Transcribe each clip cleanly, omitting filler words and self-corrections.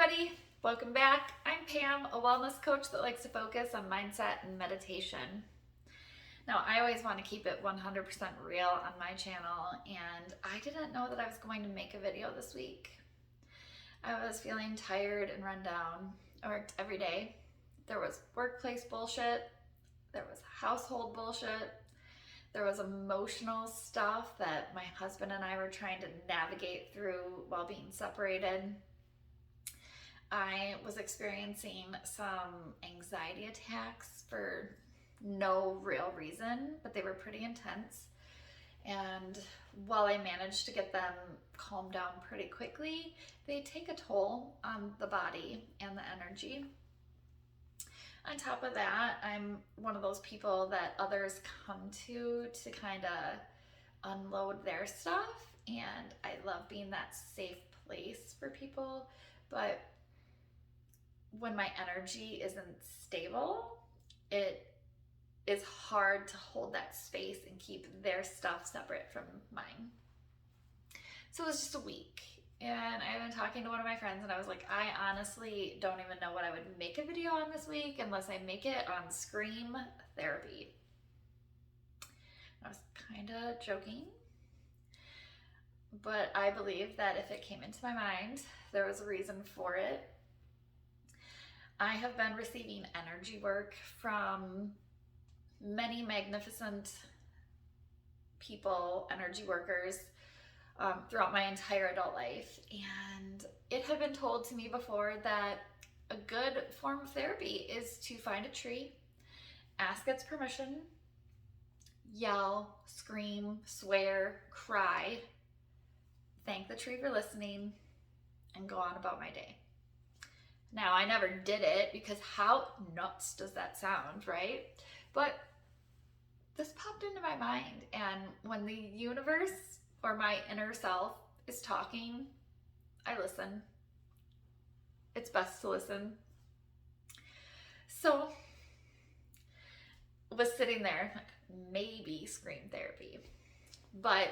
everybody, welcome back. I'm Pam, a wellness coach that likes to focus on mindset and meditation. Now, I always want to keep it 100% real on my channel, and I didn't know that I was going to make a video this week. I was feeling tired and run down. I worked every day. There was workplace bullshit, there was household bullshit, there was emotional stuff that my husband and I were trying to navigate through while being separated. I was experiencing some anxiety attacks for no real reason, but they were pretty intense. And while I managed to get them calmed down pretty quickly, they take a toll on the body and the energy. On top of that, I'm one of those people that others come to kind of unload their stuff, and I love being that safe place for people. But when my energy isn't stable, it is hard to hold that space and keep their stuff separate from mine. So it was just a week, and I've been talking to one of my friends, and I was like, I honestly don't even know what I would make a video on this week unless I make it on scream therapy. I was kind of joking, but I believe that if it came into my mind, there was a reason for it. I have been receiving energy work from many magnificent people, energy workers, throughout my entire adult life. And it had been told to me before that a good form of therapy is to find a tree, ask its permission, yell, scream, swear, cry, thank the tree for listening, and go on about my day. Now, I never did it because how nuts does that sound, right? But this popped into my mind, and when the universe or my inner self is talking, I listen. It's best to listen. So, was sitting there, like, maybe scream therapy, but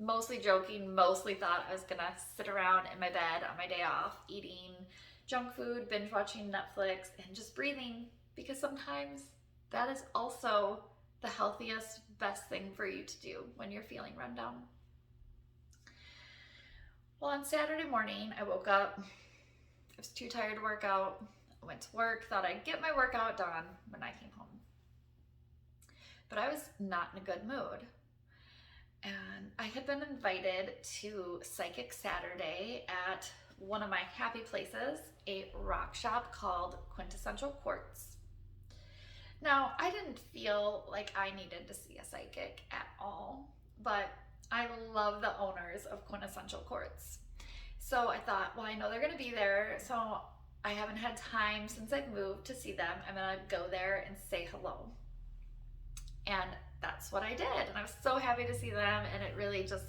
mostly joking, mostly thought I was gonna sit around in my bed on my day off, eating junk food, binge watching Netflix, and just breathing, because sometimes that is also the healthiest, best thing for you to do when you're feeling run down. Well, on Saturday morning, I woke up. I was too tired to work out. I went to work, thought I'd get my workout done when I came home. But I was not in a good mood. And I had been invited to Psychic Saturday at one of my happy places, a rock shop called Quintessential Quartz. Now, I didn't feel like I needed to see a psychic at all, but I love the owners of Quintessential Quartz. So I thought, well, I know they're gonna be there, so I haven't had time since I've moved to see them. I'm gonna go there and say hello. And that's what I did. And I was so happy to see them, and it really just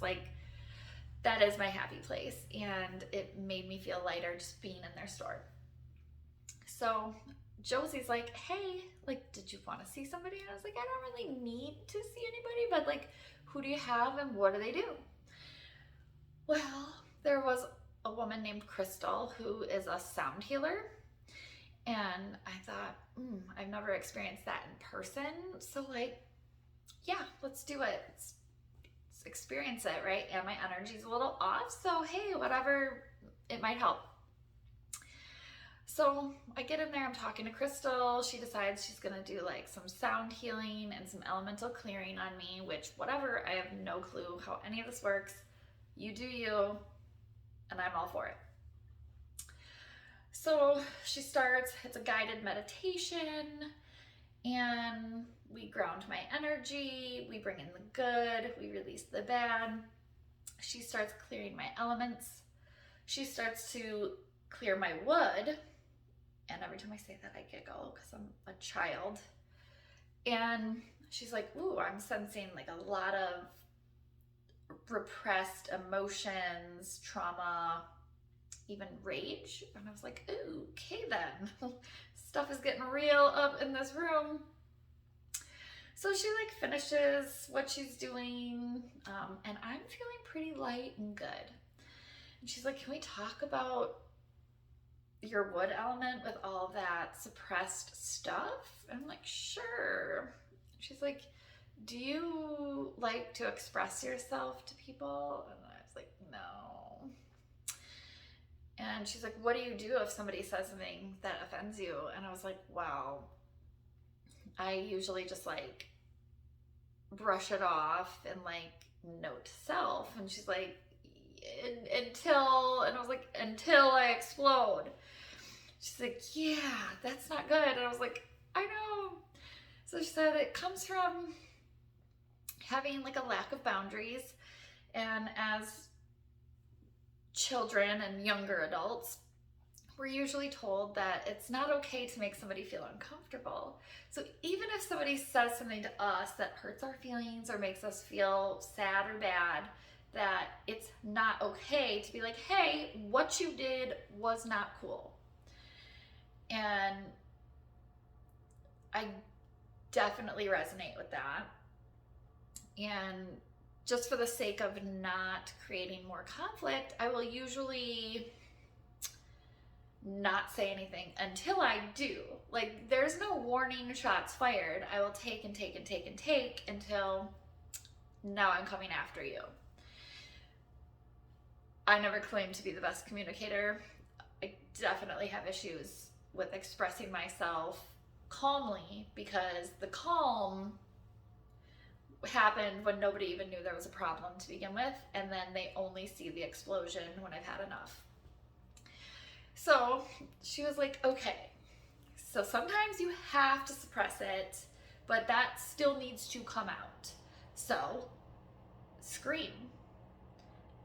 that is my happy place, and it made me feel lighter just being in their store. So Josie's like, hey, did you want to see somebody? And I was like, I don't really need to see anybody, but who do you have and what do they do? Well, there was a woman named Crystal who is a sound healer, and I thought, I've never experienced that in person, so yeah, let's do it. Let's experience it, right? And my energy's a little off, so hey, whatever, it might help. So I get in there, I'm talking to Crystal. She decides she's gonna do some sound healing and some elemental clearing on me, which whatever, I have no clue how any of this works. You do you, and I'm all for it. So she starts, it's a guided meditation, and we ground my energy, we bring in the good, we release the bad. She starts clearing my elements. She starts to clear my wood. And every time I say that, I giggle because I'm a child. And she's like, ooh, I'm sensing a lot of repressed emotions, trauma, even rage. And I was like, ooh, okay then. Stuff is getting real up in this room. So she finishes what she's doing, and I'm feeling pretty light and good. And she's like, can we talk about your wood element with all of that suppressed stuff? And I'm like, sure. She's like, do you like to express yourself to people? And I was like, no. And she's like, what do you do if somebody says something that offends you? And I was like, wow, I usually just like brush it off and like note to self. And she's like, until, and I was like, until I explode. She's like, yeah, that's not good. And I was like, I know. So she said it comes from having like a lack of boundaries. And as children and younger adults, we're usually told that it's not okay to make somebody feel uncomfortable. So even if somebody says something to us that hurts our feelings or makes us feel sad or bad, that it's not okay to be like, hey, what you did was not cool. And I definitely resonate with that. And just for the sake of not creating more conflict, I will usually not say anything until I do. Like, there's no warning shots fired. I will take and take and take and take until now I'm coming after you. I never claimed to be the best communicator. I definitely have issues with expressing myself calmly, because the calm happened when nobody even knew there was a problem to begin with, and then they only see the explosion when I've had enough. So she was like, okay, so sometimes you have to suppress it, but that still needs to come out. So scream.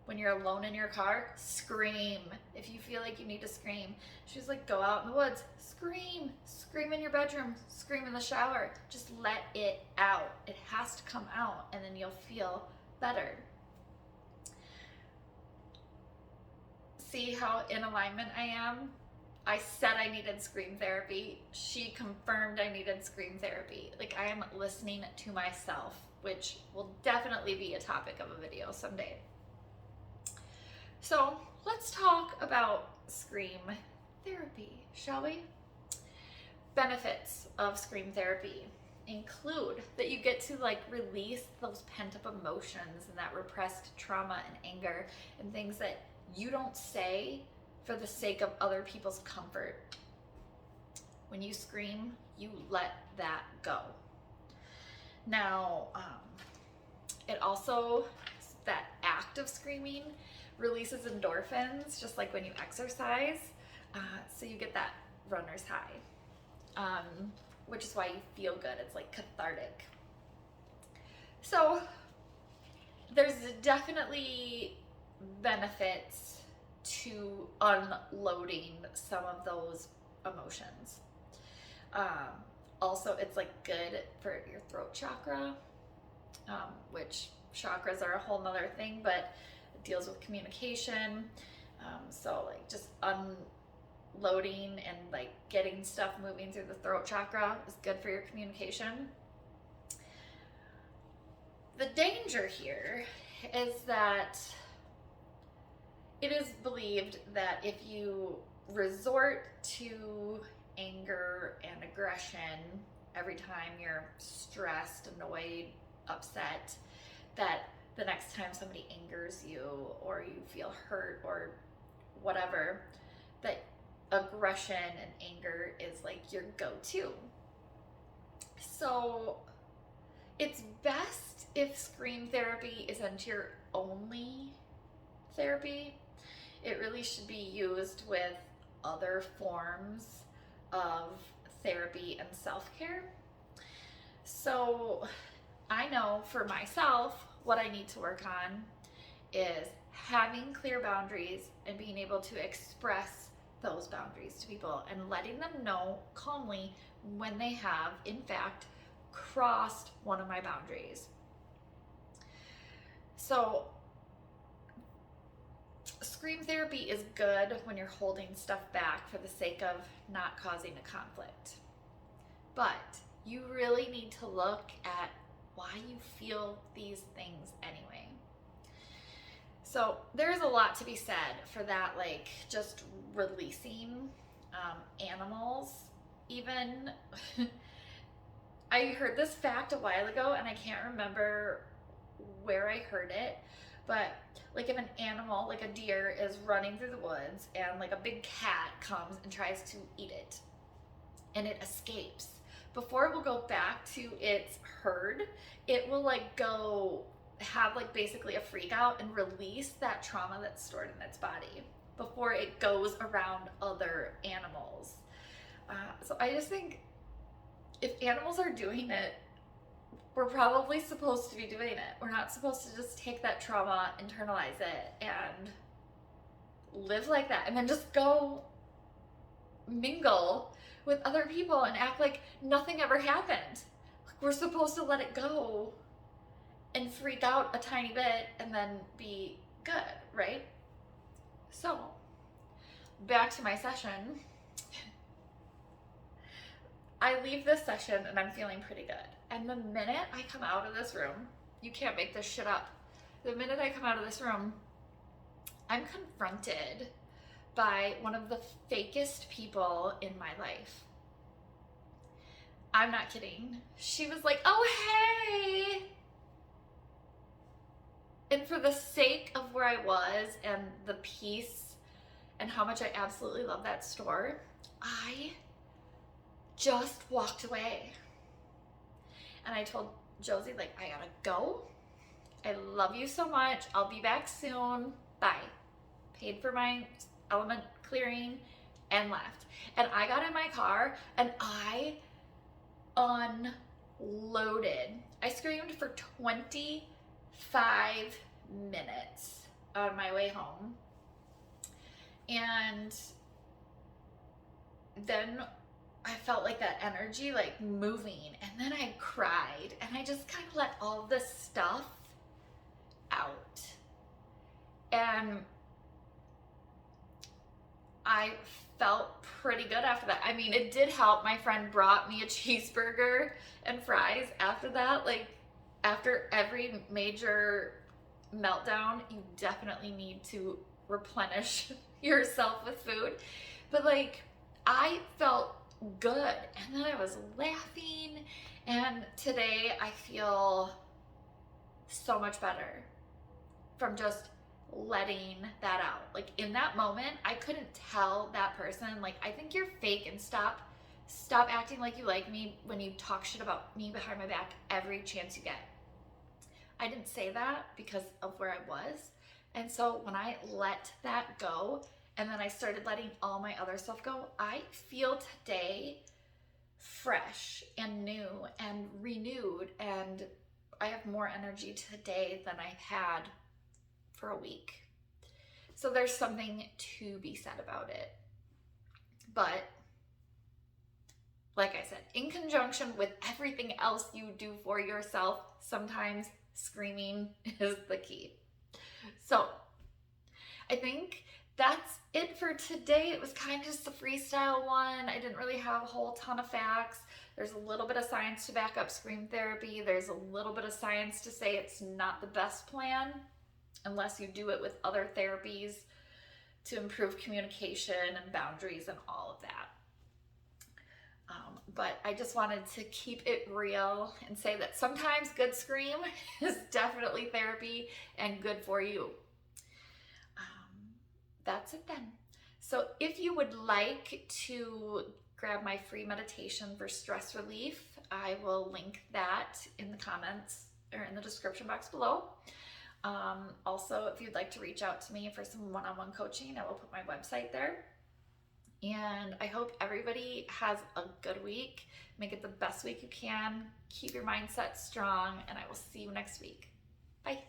When you're alone in your car, scream. If you feel like you need to scream. She was like, go out in the woods, scream. Scream in your bedroom, scream in the shower. Just let it out. It has to come out, and then you'll feel better. See how in alignment I am? I said I needed scream therapy. She confirmed I needed scream therapy. Like, I am listening to myself, which will definitely be a topic of a video someday. So let's talk about scream therapy, shall we? Benefits of scream therapy include that you get to like release those pent-up emotions and that repressed trauma and anger and things that you don't say for the sake of other people's comfort. When you scream, you let that go. Now, it also, that act of screaming releases endorphins, just like when you exercise. So you get that runner's high, which is why you feel good. It's like cathartic. So there's definitely benefits to unloading some of those emotions. Also, it's like good for your throat chakra, which chakras are a whole nother thing, but it deals with communication. So like just unloading and like getting stuff moving through the throat chakra is good for your communication. The danger here is that it is believed that if you resort to anger and aggression every time you're stressed, annoyed, upset, that the next time somebody angers you or you feel hurt or whatever, that aggression and anger is like your go-to. So it's best if scream therapy isn't your only therapy. It really should be used with other forms of therapy and self-care. So I know for myself, what I need to work on is having clear boundaries and being able to express those boundaries to people and letting them know calmly when they have, in fact, crossed one of my boundaries. So scream therapy is good when you're holding stuff back for the sake of not causing a conflict. But you really need to look at why you feel these things anyway. So there's a lot to be said for that, like just releasing animals. Even I heard this fact a while ago and I can't remember where I heard it, but like if an animal, like a deer, is running through the woods and like a big cat comes and tries to eat it and it escapes, before it will go back to its herd, it will like go have like basically a freak out and release that trauma that's stored in its body before it goes around other animals. So I just think if animals are doing it, we're probably supposed to be doing it. We're not supposed to just take that trauma, internalize it, and live like that, and then just go mingle with other people and act like nothing ever happened. Like we're supposed to let it go and freak out a tiny bit and then be good, right? So, back to my session. I leave this session and I'm feeling pretty good. And the minute I come out of this room, you can't make this shit up. The minute I come out of this room, I'm confronted by one of the fakest people in my life. I'm not kidding. She was like, oh, hey. And for the sake of where I was and the peace and how much I absolutely love that store, I just walked away. And I told Josie, like, I gotta go. I love you so much. I'll be back soon. Bye. Paid for my element clearing and left. And I got in my car and I unloaded. I screamed for 25 minutes on my way home. And then I felt like that energy like moving, and then I cried and I just kind of let all of this stuff out. And I felt pretty good after that. I mean, it did help. My friend brought me a cheeseburger and fries after that. Like, after every major meltdown, you definitely need to replenish yourself with food. But like, I felt good, and then I was laughing, and today I feel so much better from just letting that out. Like, in that moment, I couldn't tell that person, like, I think you're fake, and stop acting like you like me when you talk shit about me behind my back every chance you get. I didn't say that because of where I was. And so when I let that go, and then I started letting all my other stuff go, I feel today fresh and new and renewed, and I have more energy today than I've had for a week. So there's something to be said about it. But like I said, in conjunction with everything else you do for yourself, sometimes screaming is the key. So I think that's it for today. It was kind of just a freestyle one. I didn't really have a whole ton of facts. There's a little bit of science to back up scream therapy. There's a little bit of science to say it's not the best plan unless you do it with other therapies to improve communication and boundaries and all of that. But I just wanted to keep it real and say that sometimes good scream is definitely therapy and good for you. That's it then. So if you would like to grab my free meditation for stress relief, I will link that in the comments or in the description box below. Also, if you'd like to reach out to me for some one-on-one coaching, I will put my website there. And I hope everybody has a good week. Make it the best week you can. Keep your mindset strong, and I will see you next week. Bye.